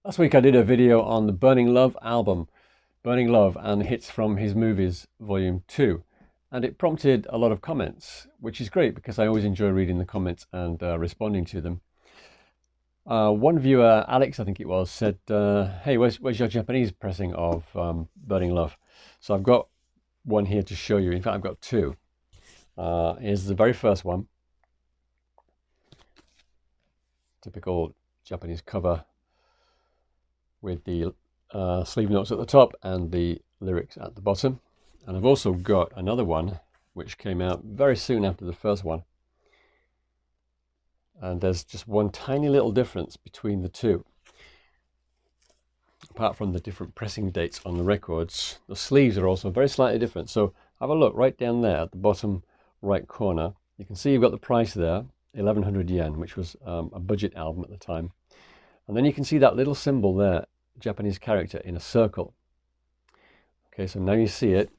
Last week I did a video on the Burning Love album, Burning Love and Hits from His Movies Volume 2. And it prompted a lot of comments, which is great because I always enjoy reading the comments and responding to them. One viewer, Alex I think it was, said, hey, where's your Japanese pressing of Burning Love? So I've got one here to show you. In fact, I've got two. Here's the very first one. Typical Japanese cover with the sleeve notes at the top and the lyrics at the bottom. And I've also got another one which came out very soon after the first one. And there's just one tiny little difference between the two. Apart from the different pressing dates on the records, the sleeves are also very slightly different. So have a look right down there at the bottom right corner. You can see you've got the price there, 1100 yen, which was a budget album at the time. And then you can see that little symbol there, Japanese character in a circle. Okay, so now you see it.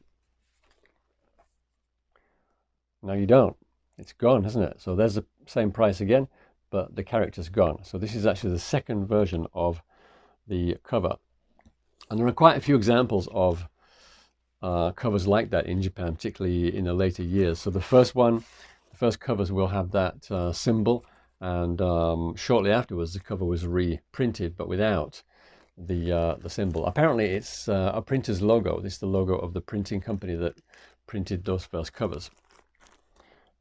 Now you don't. It's gone, hasn't it? So there's the same price again, but the character's gone. So this is actually the second version of the cover. And there are quite a few examples of covers like that in Japan, particularly in the later years. So the first covers will have that symbol, and shortly afterwards the cover was reprinted, but without the symbol. Apparently it's a printer's logo. This is the logo of the printing company that printed those first covers.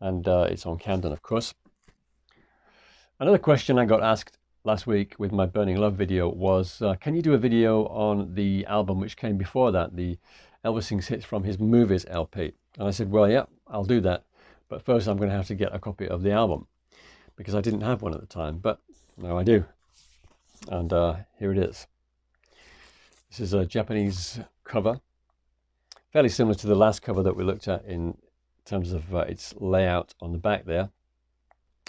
And it's on Camden, of course. Another question I got asked last week with my Burning Love video was, can you do a video on the album which came before that, the Elvis Sings Hits from His Movies LP? And I said, well, yeah, I'll do that. But first I'm going to have to get a copy of the album, because I didn't have one at the time, but now I do. And here it is. This is a Japanese cover, fairly similar to the last cover that we looked at in terms of its layout on the back there.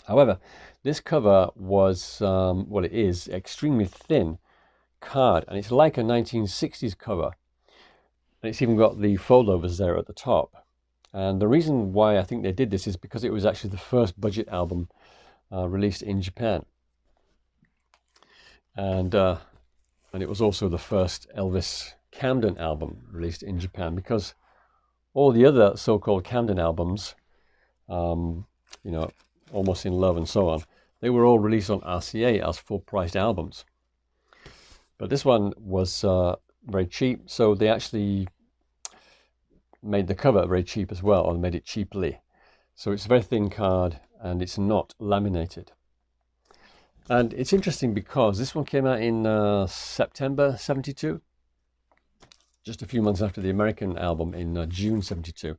However, this cover was, well, it is extremely thin card, and it's like a 1960s cover. And it's even got the foldovers there at the top. And the reason why I think they did this is because it was actually the first budget album released in Japan. And it was also the first Elvis Camden album released in Japan, because all the other so-called Camden albums, you know, Almost in Love and so on, they were all released on RCA as full-priced albums. But this one was very cheap, so they actually made the cover very cheap as well, or made it cheaply. So it's a very thin card and it's not laminated. And it's interesting because this one came out in September 72, just a few months after the American album in June 72.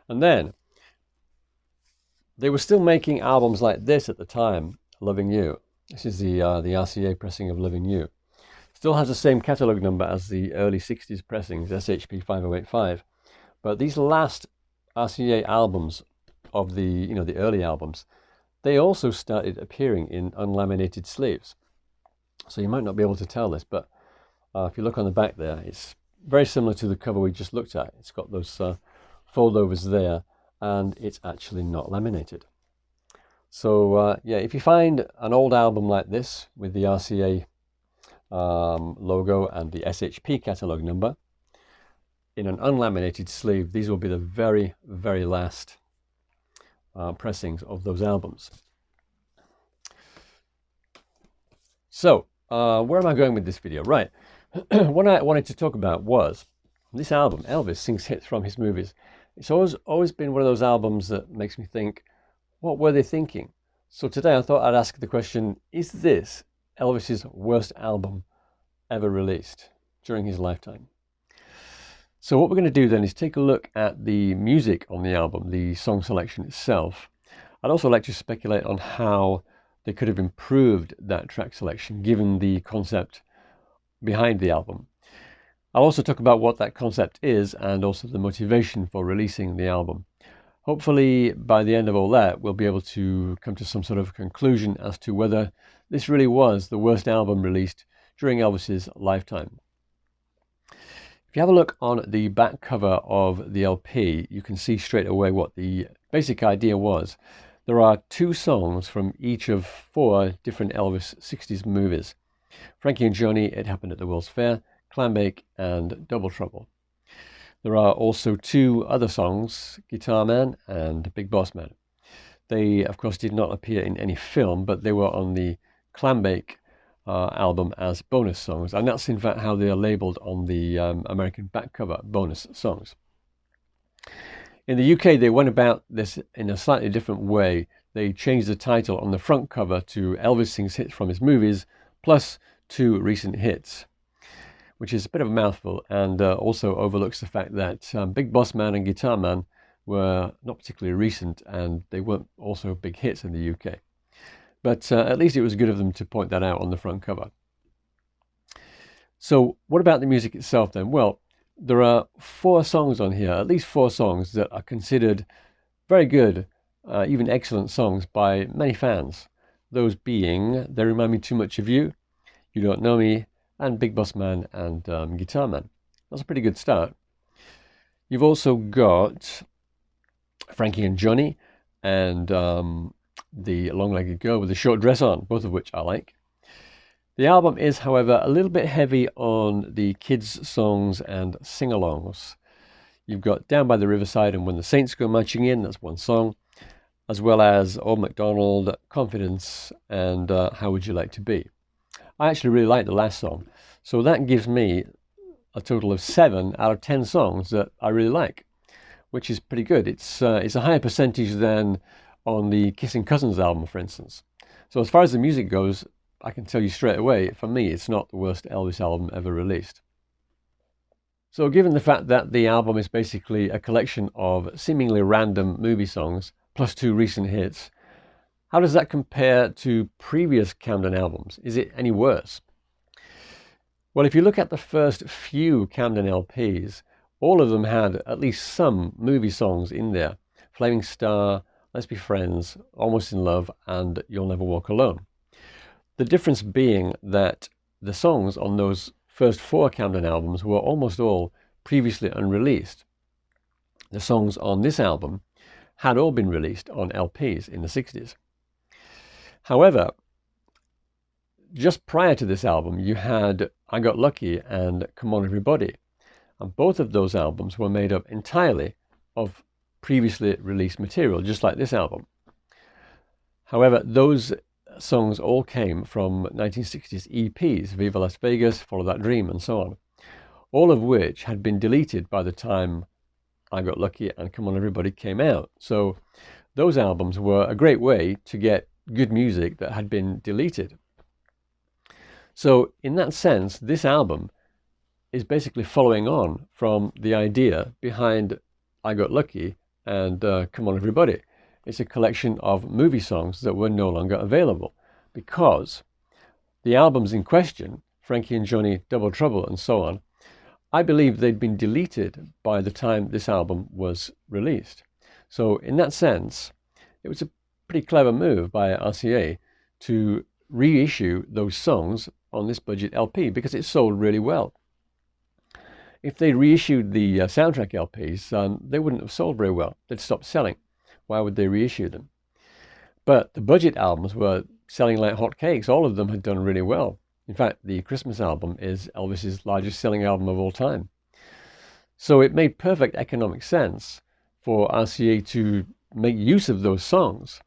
And then they were still making albums like this at the time, Loving You. This is the RCA pressing of Loving You. Still has the same catalogue number as the early 60s pressings, SHP 5085. But these last RCA albums of the early albums, they also started appearing in unlaminated sleeves. So you might not be able to tell this, but if you look on the back there, it's very similar to the cover we just looked at. It's got those foldovers there, and it's actually not laminated. So yeah, if you find an old album like this with the RCA logo and the SHP catalogue number in an unlaminated sleeve, these will be the very, very last pressings of those albums. So where am I going with this video? Right, what I wanted to talk about was this album, Elvis Sings Hits from His Movies. It's always been one of those albums that makes me think, what were they thinking? So today I thought I'd ask the question, is this Elvis's worst album ever released during his lifetime? So what we're going to do then is take a look at the music on the album, the song selection itself. I'd also like to speculate on how they could have improved that track selection given the concept behind the album. I'll also talk about what that concept is and also the motivation for releasing the album. Hopefully by the end of all that we'll be able to come to some sort of conclusion as to whether this really was the worst album released during Elvis's lifetime. If you have a look on the back cover of the LP, you can see straight away what the basic idea was. There are 2 songs from each of 4 different Elvis 60s movies. Frankie and Johnny, It Happened at the World's Fair, Clambake, and Double Trouble. There are also two other songs, Guitar Man and Big Boss Man. They, of course, did not appear in any film, but they were on the Clambake album as bonus songs, and that's in fact how they are labeled on the American back cover, bonus songs. In the UK, they went about this in a slightly different way. They changed the title on the front cover to Elvis Sings Hits from his movies, plus two recent hits, which is a bit of a mouthful, and also overlooks the fact that Big Boss Man and Guitar Man were not particularly recent, and they weren't also big hits in the UK. But at least it was good of them to point that out on the front cover. So what about the music itself then? Well, there are four songs on here, at least four songs that are considered very good, even excellent songs by many fans. Those being They Remind Me Too Much of You, You Don't Know Me, and Big Boss Man and Guitar Man. That's a pretty good start. You've also got Frankie and Johnny and The Long-Legged Girl with the Short Dress On, both of which I like. The album is, however, a little bit heavy on the kids' songs and sing-alongs. You've got Down by the Riverside and When the Saints Go Marching In, that's one song, as well as Old MacDonald, Confidence, and How Would You Like to Be. I actually really like the last song, so that gives me a total of 7 out of 10 songs that I really like, which is pretty good. It's a higher percentage than on the Kissing Cousins album, for instance. So as far as the music goes, I can tell you straight away, for me, it's not the worst Elvis album ever released. So given the fact that the album is basically a collection of seemingly random movie songs, plus two recent hits, how does that compare to previous Camden albums? Is it any worse? Well, if you look at the first few Camden LPs, all of them had at least some movie songs in there. Flaming Star, Let's Be Friends, Almost in Love, and You'll Never Walk Alone. The difference being that the songs on those first four Camden albums were almost all previously unreleased. The songs on this album had all been released on LPs in the 60s. However, just prior to this album, you had I Got Lucky and Come On Everybody. And both of those albums were made up entirely of previously released material, just like this album. However, those songs all came from 1960s EPs, Viva Las Vegas, Follow That Dream, and so on, all of which had been deleted by the time I Got Lucky and Come On Everybody came out. So those albums were a great way to get good music that had been deleted. So in that sense, this album is basically following on from the idea behind I Got Lucky and Come On Everybody. It's a collection of movie songs that were no longer available because the albums in question, Frankie and Johnny, Double Trouble, and so on, I believe they'd been deleted by the time this album was released. So in that sense, it was a pretty clever move by RCA to reissue those songs on this budget LP because it sold really well. If they reissued the soundtrack LPs, they wouldn't have sold very well. They'd stop selling. Why would they reissue them? But the budget albums were selling like hotcakes. All of them had done really well. In fact, the Christmas album is Elvis's largest selling album of all time. So it made perfect economic sense for RCA to make use of those songs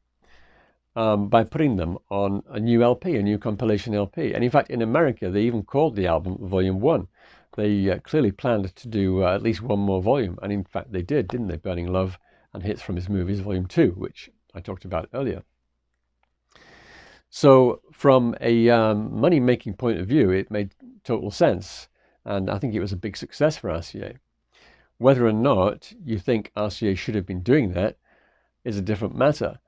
by putting them on a new LP, a new compilation LP. And in fact, in America, they even called the album Volume 1. They clearly planned to do at least one more volume. And in fact, they did, didn't they? Burning Love and Hits from His Movies, Volume 2, which I talked about earlier. So from a money-making point of view, it made total sense. And I think it was a big success for RCA. Whether or not you think RCA should have been doing that is a different matter.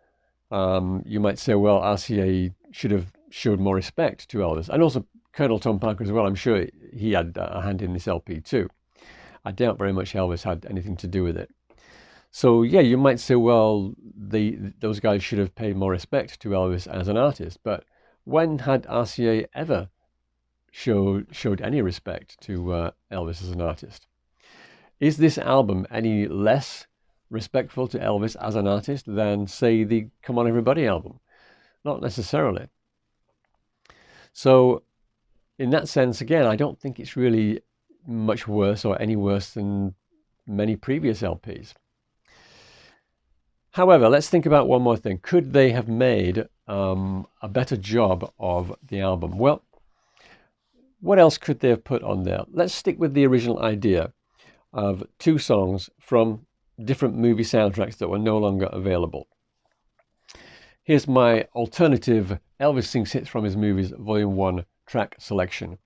You might say, well, RCA should have showed more respect to Elvis. And also Colonel Tom Parker as well. I'm sure he had a hand in this LP too. I doubt very much Elvis had anything to do with it. So yeah, you might say, well, those guys should have paid more respect to Elvis as an artist. But when had RCA ever showed any respect to Elvis as an artist? Is this album any less respectful to Elvis as an artist than, say, the Come On Everybody album? Not necessarily. So in that sense, again, I don't think it's really much worse or any worse than many previous LPs. However, let's think about one more thing. Could they have made a better job of the album? Well, what else could they have put on there? Let's stick with the original idea of 2 songs from different movie soundtracks that were no longer available. Here's my alternative Elvis Sings Hits from his movies Volume 1 track selection.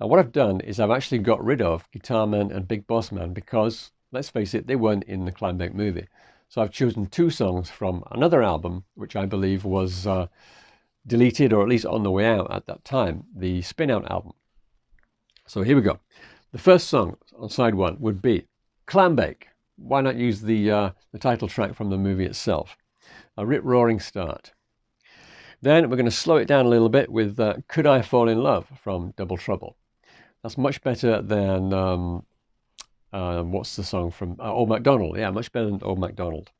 And what I've done is I've actually got rid of Guitar Man and Big Boss Man because, let's face it, they weren't in the Kleinbeck movie. So I've chosen 2 songs from another album, which I believe was deleted or at least on the way out at that time, the Spin Out album. So here we go. The first song on side 1 would be Kleinbeck. Why not use the title track from the movie itself? A rip-roaring start. Then we're going to slow it down a little bit with Could I Fall in Love from Double Trouble. That's much better than, what's the song from Old MacDonald? Yeah, much better than Old MacDonald.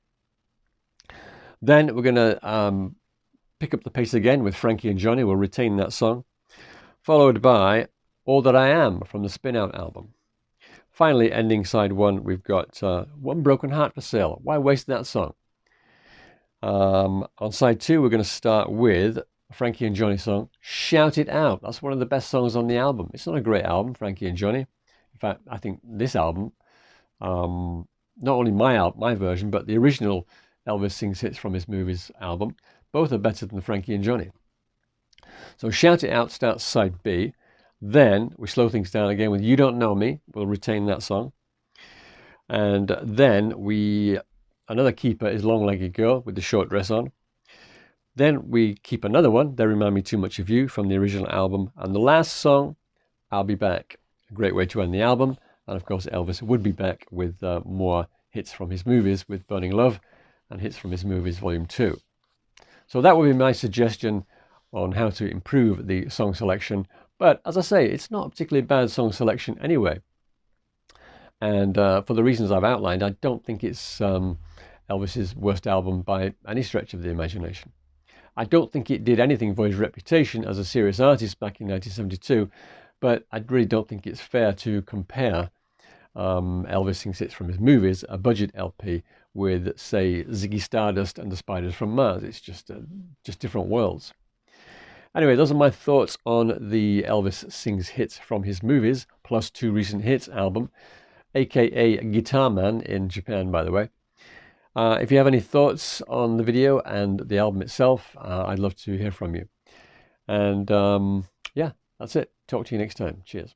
Then we're going to pick up the pace again with Frankie and Johnny. We'll retain that song. Followed by All That I Am from the Spin Out album. Finally, ending side 1, we've got One Broken Heart for Sale. Why waste that song? On side 2, we're going to start with Frankie and Johnny song, Shout It Out. That's one of the best songs on the album. It's not a great album, Frankie and Johnny. In fact, I think this album, not only my version, but the original Elvis Sings Hits from his movies album, both are better than Frankie and Johnny. So Shout It Out starts side B. Then we slow things down again with You Don't Know Me. We'll retain that song. And then another keeper is Long Legged Girl with the short dress on. Then we keep another one, They Remind Me Too Much of You from the original album. And the last song, I'll Be Back. A great way to end the album. And of course, Elvis would be back with more hits from his movies with Burning Love and hits from his movies Volume 2. So that would be my suggestion on how to improve the song selection. But as I say, it's not a particularly bad song selection anyway. And for the reasons I've outlined, I don't think it's Elvis's worst album by any stretch of the imagination. I don't think it did anything for his reputation as a serious artist back in 1972, but I really don't think it's fair to compare Elvis Sings Hits from his movies, a budget LP, with, say, Ziggy Stardust and the Spiders from Mars. It's just different worlds. Anyway, those are my thoughts on the Elvis Sings Hits from his movies, plus 2 recent hits album, aka Guitar Man in Japan, by the way. If you have any thoughts on the video and the album itself, I'd love to hear from you. And yeah, that's it. Talk to you next time. Cheers.